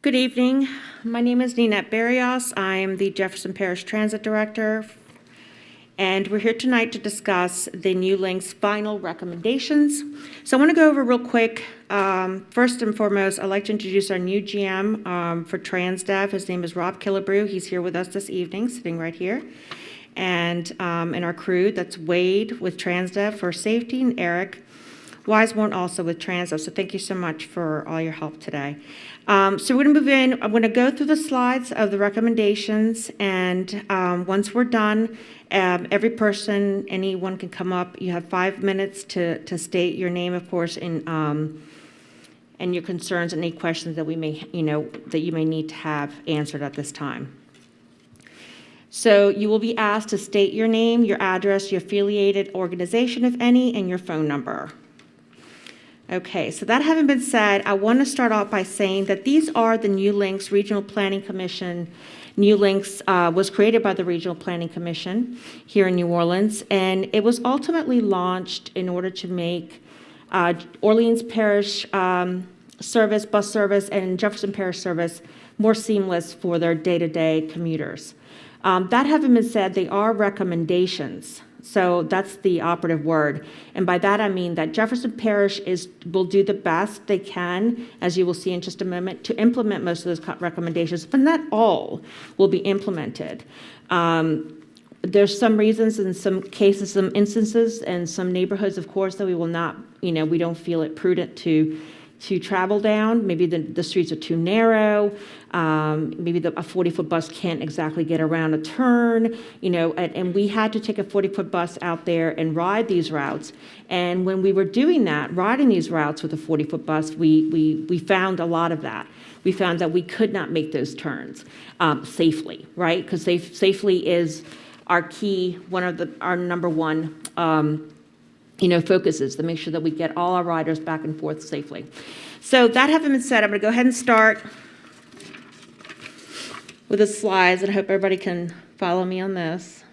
Good evening. My name is Ninette Barrios. I am the Jefferson Parish Transit Director, and we're here tonight to discuss the New Link's final recommendations. So I want to go over real quick. First and foremost, I'd like to introduce our new GM for TransDev. His name is Rob Killebrew. He's here with us this evening, sitting right here. And in our crew, that's Wade with TransDev for safety, and Eric Wiseborn also with TransDev. So thank you so much for all your help today. So we're going to move in. I'm going to go through the slides of the recommendations, and once we're done, every person, anyone can come up. You have 5 minutes to state your name, of course, and your concerns and any questions that we may, that you may need to have answered at this time. So you will be asked to state your name, your address, your affiliated organization, if any, and your phone number. Okay, so that having been said, I want to start off by saying that these are the New Links Regional Planning Commission. New Links was created by the Regional Planning Commission here in New Orleans, and it was ultimately launched in order to make Orleans Parish service, bus service, and Jefferson Parish service more seamless for their day-to-day commuters. That having been said, they are recommendations. So that's the operative word. And by that I mean that Jefferson Parish will do the best they can, as you will see in just a moment, to implement most of those recommendations, but not all will be implemented. There's some reasons in some cases, some instances, and some neighborhoods, of course, that we will not, we don't feel it prudent to travel down. Maybe the streets are too narrow. Maybe a 40-foot bus can't exactly get around a turn, and we had to take a 40-foot bus out there and ride these routes. And when we were doing that, riding these routes with a 40-foot bus, we found a lot of that. We found that we could not make those turns safely, right? Because safely is our key, our number one focuses to make sure that we get all our riders back and forth safely. So that having been said, I'm going to go ahead and start with the slides, and I hope everybody can follow me on this.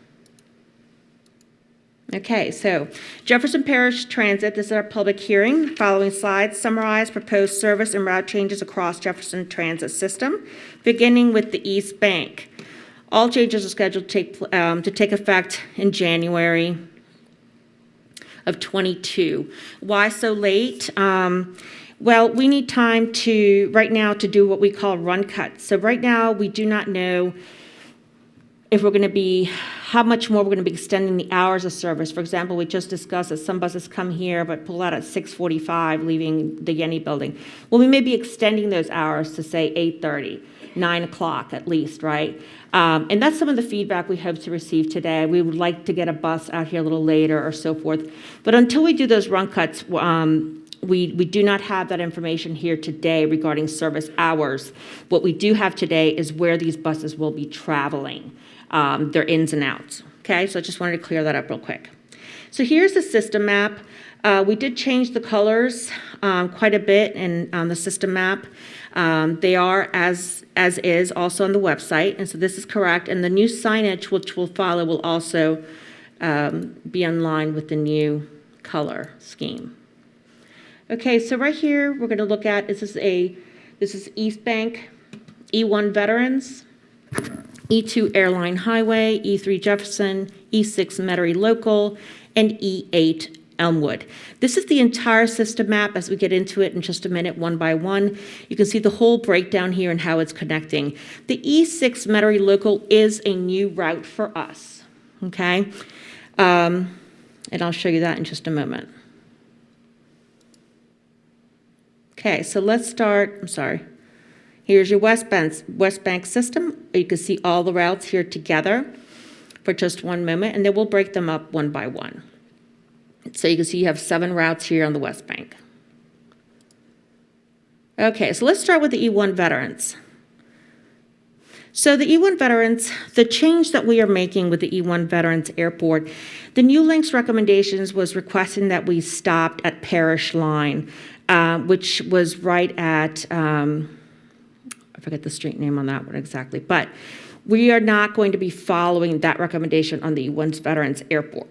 Okay, so Jefferson Parish Transit, this is our public hearing. Following slides summarize proposed service and route changes across Jefferson Transit system, beginning with the East Bank. All changes are scheduled to take effect in January of 22. Why so late? Well, we need time right now to do what we call run cuts. So right now we do not know if how much more we're going to be extending the hours of service. For example, we just discussed that some buses come here but pull out at 6:45, leaving the Yenny building. Well, we may be extending those hours to say 8:30, 9 o'clock at least, right? And that's some of the feedback we hope to receive today. We would like to get a bus out here a little later or so forth. But until we do those run cuts, we do not have that information here today regarding service hours. What we do have today is where these buses will be traveling, their ins and outs. Okay, so I just wanted to clear that up real quick. So here's the system map. We did change the colors quite a bit on the system map. They are as is also on the website, and so this is correct. And the new signage, which will follow, will also be in line with the new color scheme. Okay, so right here we're going to look at this is East Bank, E1 Veterans, E2 Airline Highway, E3 Jefferson, E6 Metairie Local, and E8 Elmwood. This is the entire system map. As we get into it in just a minute, one by one, you can see the whole breakdown here and how it's connecting. The E6 Metairie Local is a new route for us, okay? And I'll show you that in just a moment. Okay, so let's start, Here's your West Bank system. You can see all the routes here together for just one moment, and then we'll break them up one by one. So you can see you have 7 routes here on the West Bank. Okay, so let's start with the E1 Veterans. So the E1 Veterans, the change that we are making with the E1 Veterans Airport, the New Links recommendations was requesting that we stopped at Parish line, which was right at, I forget the street name on that one exactly, but we are not going to be following that recommendation on the E1 Veterans Airport.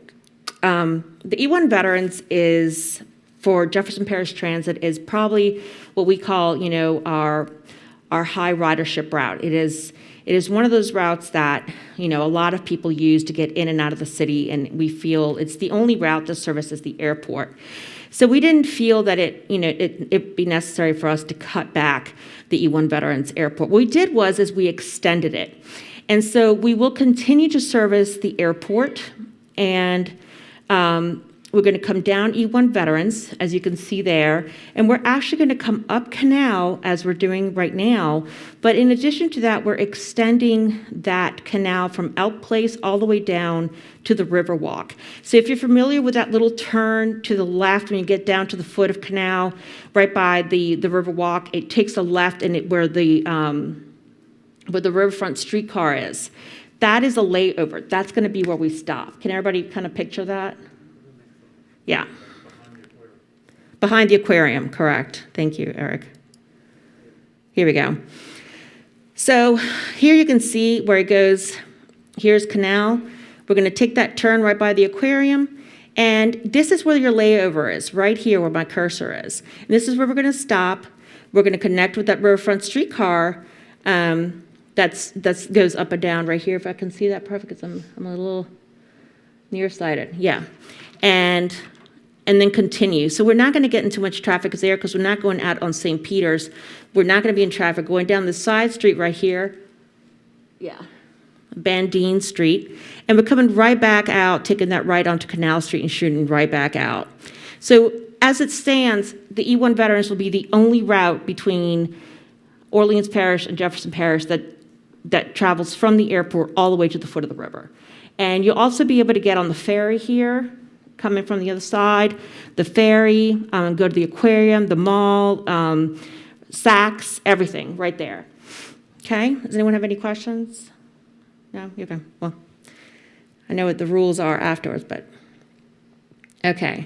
The E1 Veterans is, for Jefferson Parish Transit, is probably what we call, our high ridership route. It is one of those routes that, a lot of people use to get in and out of the city, and we feel it's the only route that services the airport. So we didn't feel that it'd be necessary for us to cut back the E1 Veterans Airport. What we did is we extended it. And so we will continue to service the airport, and we're going to come down E1 Veterans, as you can see there, and we're actually going to come up Canal, as we're doing right now. But in addition to that, we're extending that canal from Elk Place all the way down to the Riverwalk. So if you're familiar with that little turn to the left when you get down to the foot of Canal, right by the Riverwalk, it takes a left, and where the Riverfront Streetcar is, that is a layover. That's going to be where we stop. Can everybody kind of picture that? Yeah. Behind the aquarium, correct. Thank you, Eric. Here we go. So here you can see where it goes. Here's Canal. We're going to take that turn right by the aquarium, and this is where your layover is, right here where my cursor is. And this is where we're going to stop. We're going to connect with that Riverfront Streetcar that goes up and down right here, if I can see that perfect, because I'm a little nearsighted. Yeah. And then continue. So we're not going to get into much traffic there because we're not going out on St. Peter's. We're not going to be in traffic going down the side street right here. Yeah. Bandine Street. And we're coming right back out, taking that right onto Canal Street and shooting right back out. So as it stands, the E1 Veterans will be the only route between Orleans Parish and Jefferson Parish that travels from the airport all the way to the foot of the river. And you'll also be able to get on the ferry here, coming from the other side, the ferry, go to the aquarium, the mall, Saks, everything right there. Okay, does anyone have any questions? No? Okay, well, I know what the rules are afterwards, but okay.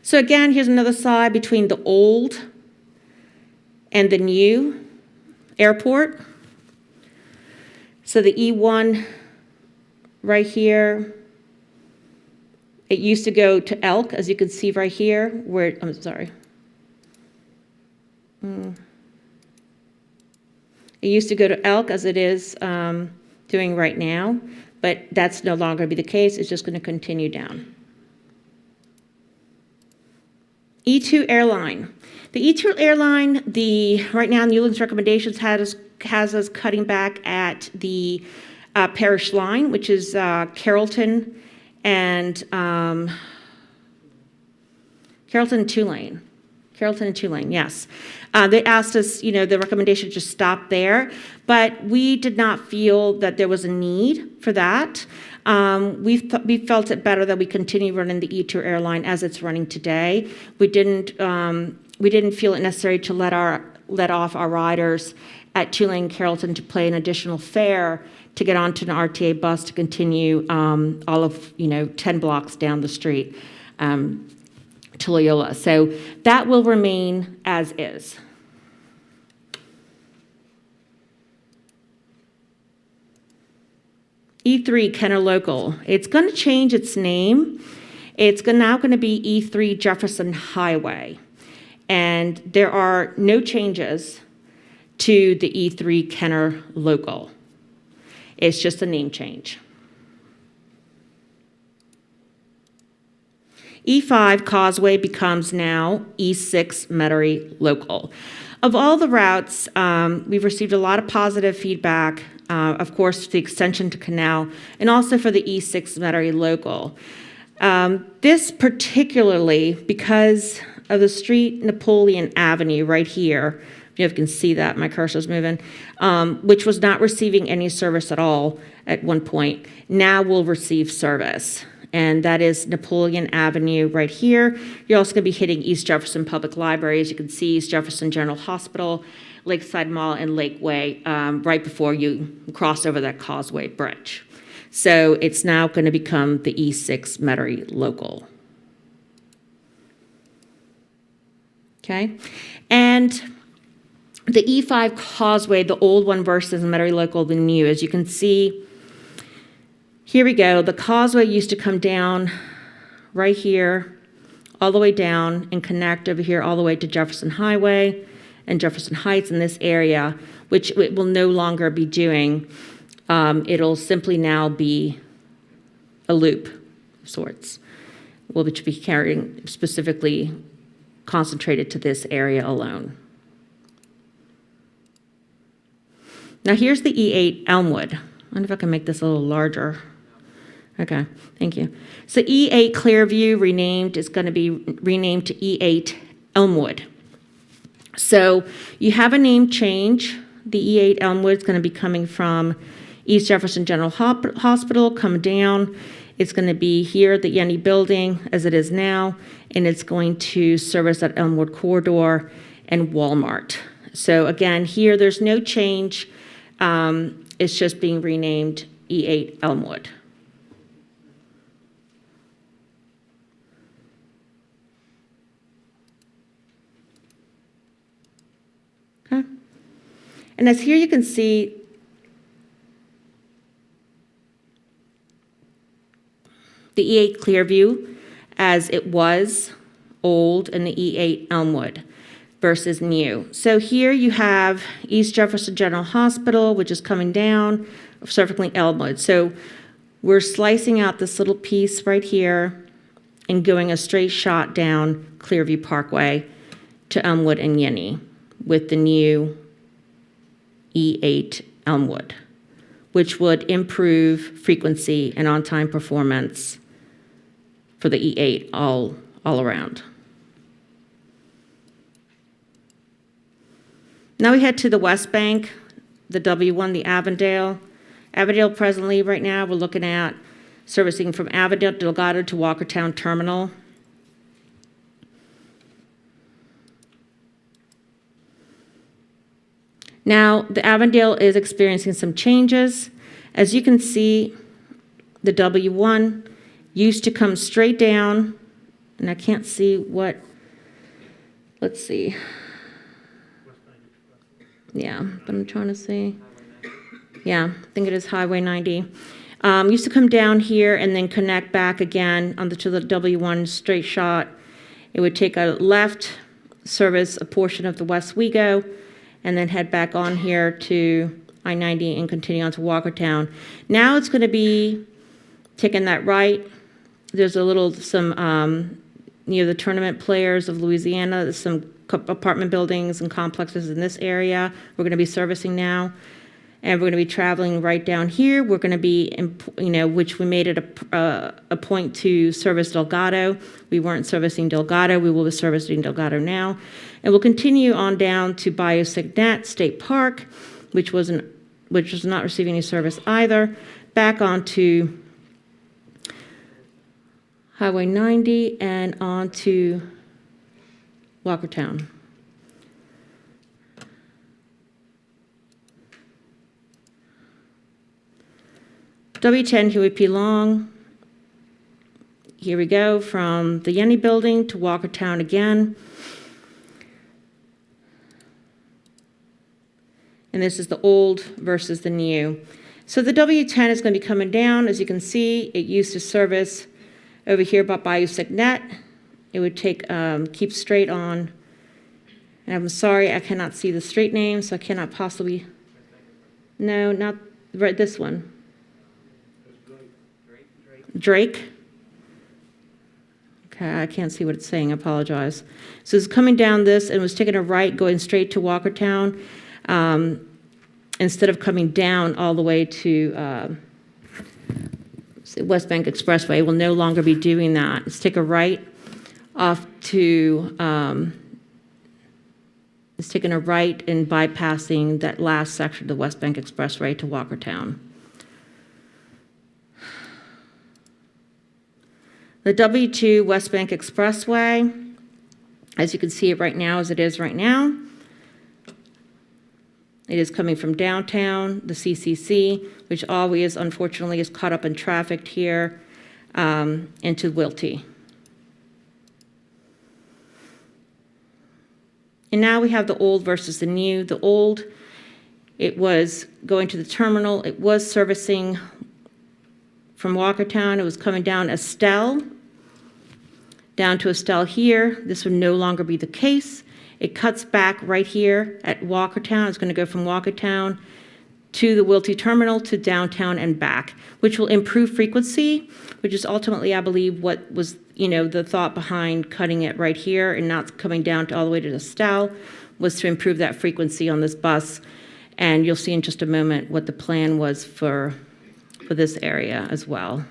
So again, here's another side between the old and the new airport. So the E1 right here, it used to go to Elk, as you can see right here, where, I'm sorry. It used to go to Elk, as it is doing right now, but that's no longer going to be the case. It's just going to continue down. E2 airline. The E2 airline, right now, Newland's recommendations has us cutting back at the Parish line, which is Carrollton and Carrollton and Tulane. Carrollton and Tulane, yes. They asked us, the recommendation to stop there, but we did not feel that there was a need for that. We felt it better that we continue running the E2 airline as it's running today. We didn't feel it necessary to let off our riders at Tulane and Carrollton to pay an additional fare to get onto an RTA bus to continue all of 10 blocks down the street to Loyola. So that will remain as is. E3 Kenner Local. It's going to change its name. It's now going to be E3 Jefferson Highway. And there are no changes to the E3 Kenner Local. It's just a name change. E5 Causeway becomes now E6 Metairie Local. Of all the routes, we've received a lot of positive feedback, of course, the extension to Canal, and also for the E6 Metairie Local. This particularly, because of the street Napoleon Avenue right here, you can see that, my cursor's moving, which was not receiving any service at all at one point, now will receive service. And that is Napoleon Avenue right here. You're also going to be hitting East Jefferson Public Library. As you can see, East Jefferson General Hospital, Lakeside Mall, and Lakeway right before you cross over that Causeway Bridge. So it's now going to become the E6 Metairie Local. Okay? And the E5 Causeway, the old one versus Metairie Local, the new, as you can see, here we go. The Causeway used to come down right here, all the way down, and connect over here all the way to Jefferson Highway. and Jefferson Heights in this area, which it will no longer be doing. It'll simply now be a loop of sorts, which will be carrying specifically concentrated to this area alone. Now here's the E8 Elmwood. I wonder if I can make this a little larger. Okay, thank you. So E8 Clearview is going to be renamed to E8 Elmwood. So you have a name change. The E8 Elmwood is going to be coming from East Jefferson General Hospital, come down. It's going to be here at the Yenny building as it is now, and it's going to service that Elmwood corridor and Walmart. So again, here there's no change. It's just being renamed E8 Elmwood. Okay. And as here you can see, the E8 Clearview as it was old and the E8 Elmwood versus new. So here you have East Jefferson General Hospital, which is coming down, circling Elmwood. So we're slicing out this little piece right here and going a straight shot down Clearview Parkway to Elmwood and Yenny with the new E8 Elmwood, which would improve frequency and on-time performance for the E8 all around. Now we head to the West Bank, the W1, the Avondale. Avondale presently, right now, we're looking at servicing from Avondale, Delgado to Walkertown Terminal. Now, the Avondale is experiencing some changes. As you can see, the W1 used to come straight down, and I can't see what, let's see. Yeah, but I'm trying to see. Yeah, I think it is Highway 90. Used to come down here and then connect back again to the W1 straight shot. It would take a left, service a portion of the West Wego, and then head back on here to I-90 and continue on to Walkertown. Now it's going to be taking that right. There's some near the Tournament Players of Louisiana, there's some apartment buildings and complexes in this area we're going to be servicing now. And we're going to be traveling right down here. We're going to be, which we made it a point to service Delgado. We weren't servicing Delgado. We will be servicing Delgado now. And we'll continue on down to Barrios State Park, which was not receiving any service either. Back onto Highway 90 and onto Walkertown. W10 Huey Long. Here we go from the Yenny building to Walkertown again. And this is the old versus the new. So the W10 is going to be coming down. As you can see, it used to service over here by Ninette. It would keep straight on. And I'm sorry, I cannot see the street name, so I cannot possibly. No, not right, this one. Drake. Okay, I can't see what it's saying. I apologize. So it's coming down this and was taking a right, going straight to Walkertown, instead of coming down all the way to West Bank Expressway. Will no longer be doing that. Let's take a right off to. It's taking a right and bypassing that last section of the West Bank Expressway to Walkertown. The W2 West Bank Expressway, as you can see it right now as it is right now, it is coming from downtown, the CCC, which always, unfortunately, is caught up in traffic here, into Wilty. And now we have the old versus the new. The old, it was going to the terminal. It was servicing from Walkertown. It was coming down Estelle, down to Estelle here. This would no longer be the case. It cuts back right here at Walkertown. It's going to go from Walkertown to the Wilty Terminal to downtown and back, which will improve frequency, which is ultimately, I believe, what was, the thought behind cutting it right here and not coming down all the way to Estelle, was to improve that frequency on this bus. And you'll see in just a moment what the plan was for this area as well.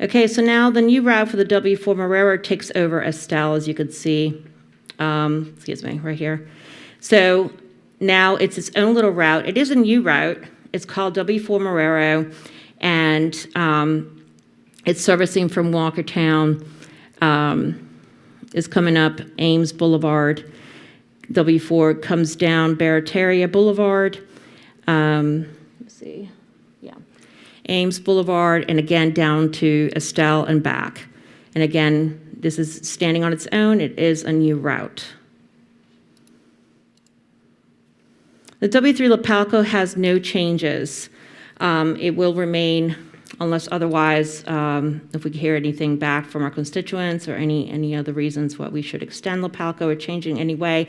Okay, so now the new route for the W4 Marrero takes over Estelle, as you can see. Right here. So now it's its own little route. It is a new route. It's called W4 Marrero, and it's servicing from Walkertown. Is coming up Ames Boulevard. W4 comes down Barataria Boulevard. Ames Boulevard, and again down to Estelle and back. And again, this is standing on its own. It is a new route. The W3 La Palco has no changes. It will remain unless otherwise, if we hear anything back from our constituents or any other reasons why we should extend La Palco or change in any way.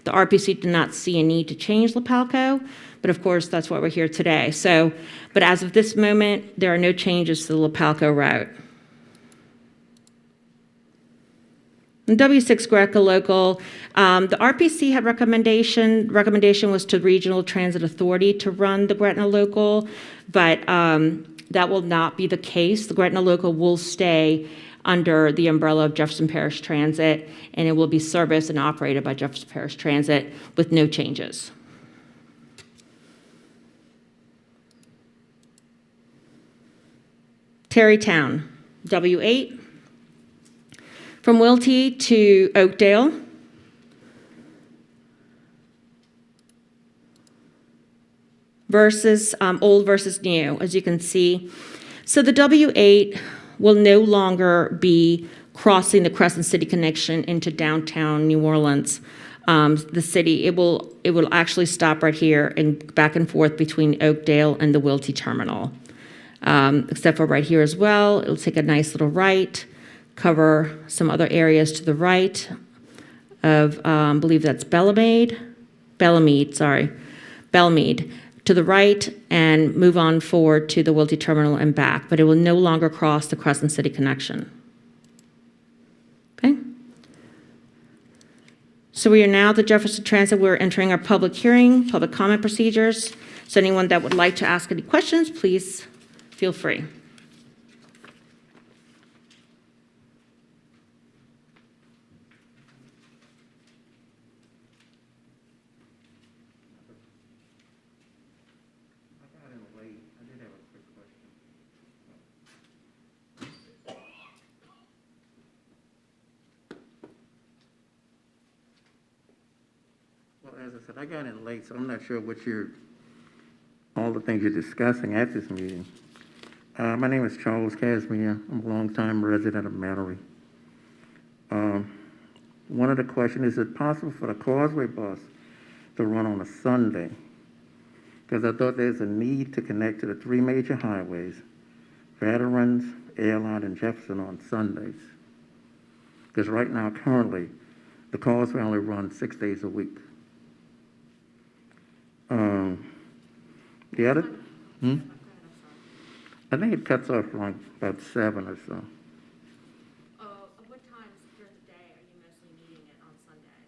The RPC did not see a need to change La Palco, but of course that's why we're here today. So, but as of this moment, there are no changes to the La Palco route. And W6 Greco Local, the RPC had recommendation was to Regional Transit Authority to run the Gretna Local, but that will not be the case. The Gretna Local will stay under the umbrella of Jefferson Parish Transit, and it will be serviced and operated by Jefferson Parish Transit with no changes. Terrytown W8. From Wilty to Oakdale. Versus old versus new, as you can see. So the W8 will no longer be crossing the Crescent City connection into downtown New Orleans. The city, it will actually stop right here and back and forth between Oakdale and the Wilty Terminal. Except for right here as well, it'll take a nice little right, cover some other areas to the right of, I believe that's Bellemeade to the right, and move on forward to the Wilty Terminal and back, but it will no longer cross the Crescent City connection. Okay? So we are now at the Jefferson Transit. We're entering our public hearing, public comment procedures. So anyone that would like to ask any questions, please feel free. As I said, I got in late, so I'm not sure all the things you're discussing at this meeting. My name is Charles Casimir. I'm a longtime resident of Metairie. One of the questions, is it possible for the Causeway bus to run on a Sunday? Because I thought there's a need to connect to the three major highways, Veterans, Airline, and Jefferson on Sundays. Because right now, currently, the Causeway only runs 6 days a week. The other, I think it cuts off like about 7 or so. What times during the day are you mostly needing it on Sundays?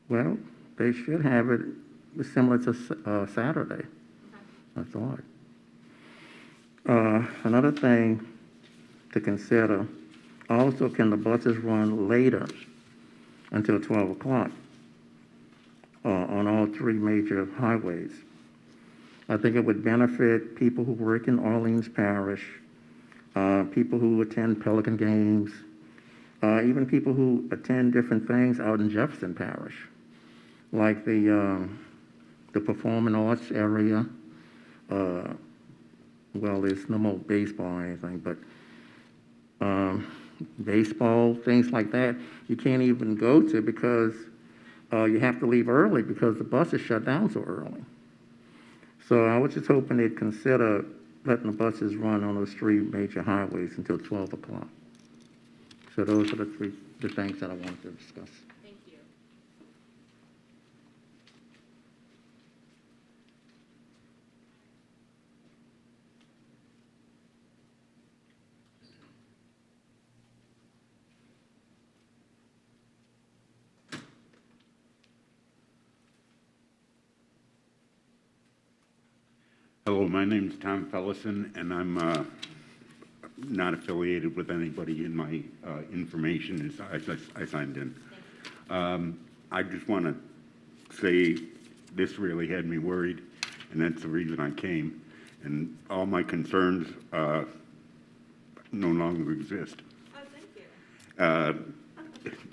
Well, they should have it similar to Saturday. Okay. I thought. Another thing to consider, also can the buses run later until 12 o'clock on all three major highways? I think it would benefit people who work in Orleans Parish, people who attend Pelican games, even people who attend different things out in Jefferson Parish, like the performing arts area. Well, there's no more baseball or anything, but baseball, things like that, you can't even go to because you have to leave early because the bus is shut down so early. So I was just hoping they'd consider letting the buses run on those three major highways until 12 o'clock. So So those are the things that I wanted to discuss. Thank you. Hello, my name's Tom Fellison, and I'm not affiliated with anybody in my information as I signed in. I just want to say this really had me worried, and that's the reason I came. And all my concerns no longer exist. Oh, thank you.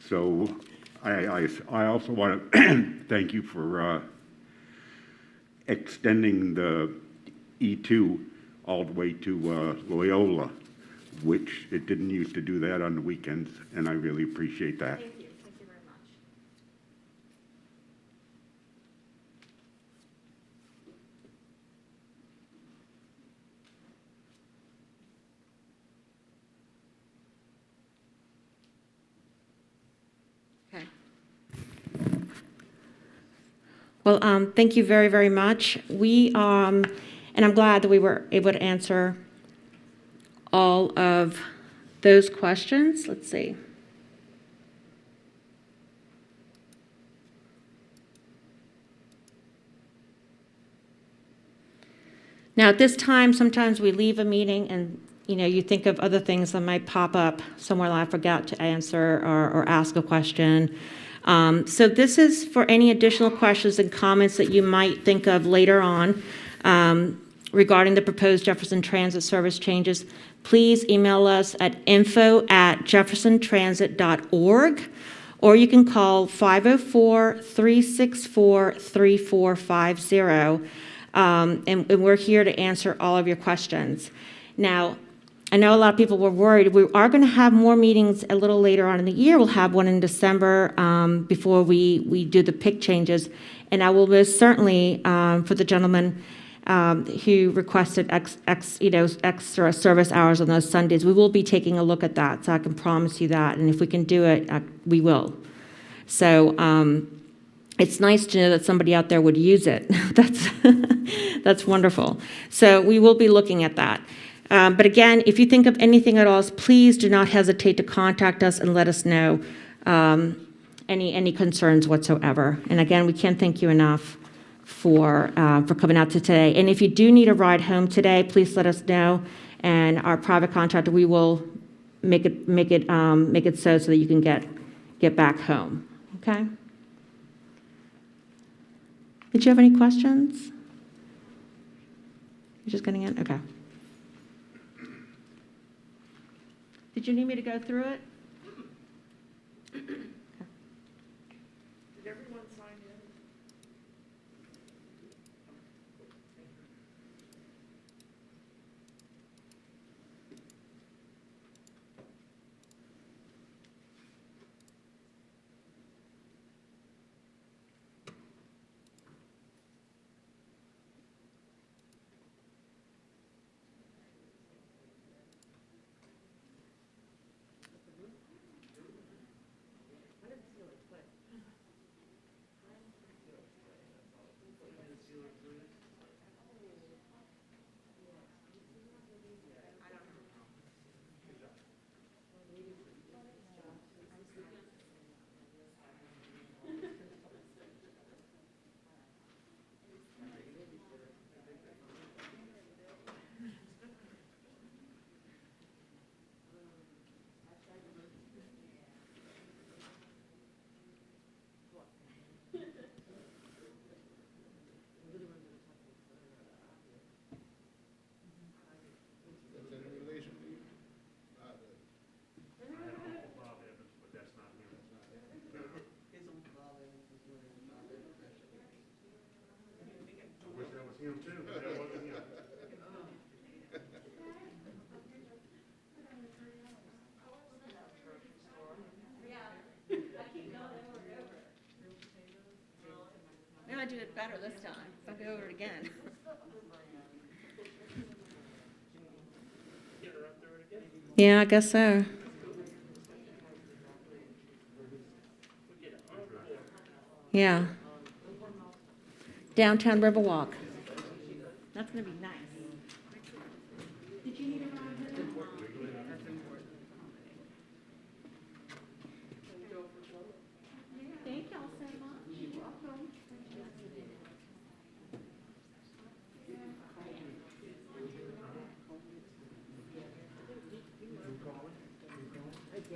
So I also want to thank you for extending the E2 all the way to Loyola, which it didn't used to do that on the weekends, and I really appreciate that. Thank you. Thank you very much. Okay. Well, thank you very, very much. And I'm glad that we were able to answer all of those questions. Let's see. Now, at this time, sometimes we leave a meeting and, you think of other things that might pop up somewhere that I forgot to answer or ask a question. So this is for any additional questions and comments that you might think of later on regarding the proposed Jefferson Transit service changes. Please email us at info@jeffersontransit.org, or you can call 504-364-3450. And we're here to answer all of your questions. Now, I know a lot of people were worried. We are going to have more meetings a little later on in the year. We'll have one in December before we do the PIC changes. And I will most certainly, for the gentleman who requested extra service hours on those Sundays, we will be taking a look at that. So I can promise you that. And if we can do it, we will. So it's nice to know that somebody out there would use it. That's wonderful. So we will be looking at that. But again, if you think of anything at all, please do not hesitate to contact us and let us know any concerns whatsoever. And again, we can't thank you enough for coming out to today. And if you do need a ride home today, please let us know. And our private contractor, we will make it so that you can get back home. Okay. Did you have any questions? You're just getting in? Okay. Did you need me to go through it? Did everyone sign in? Him too, but that wasn't him. Maybe I do it better this time. I'll go over it again. Yeah, I guess so. Yeah. Downtown Riverwalk. That's gonna be nice.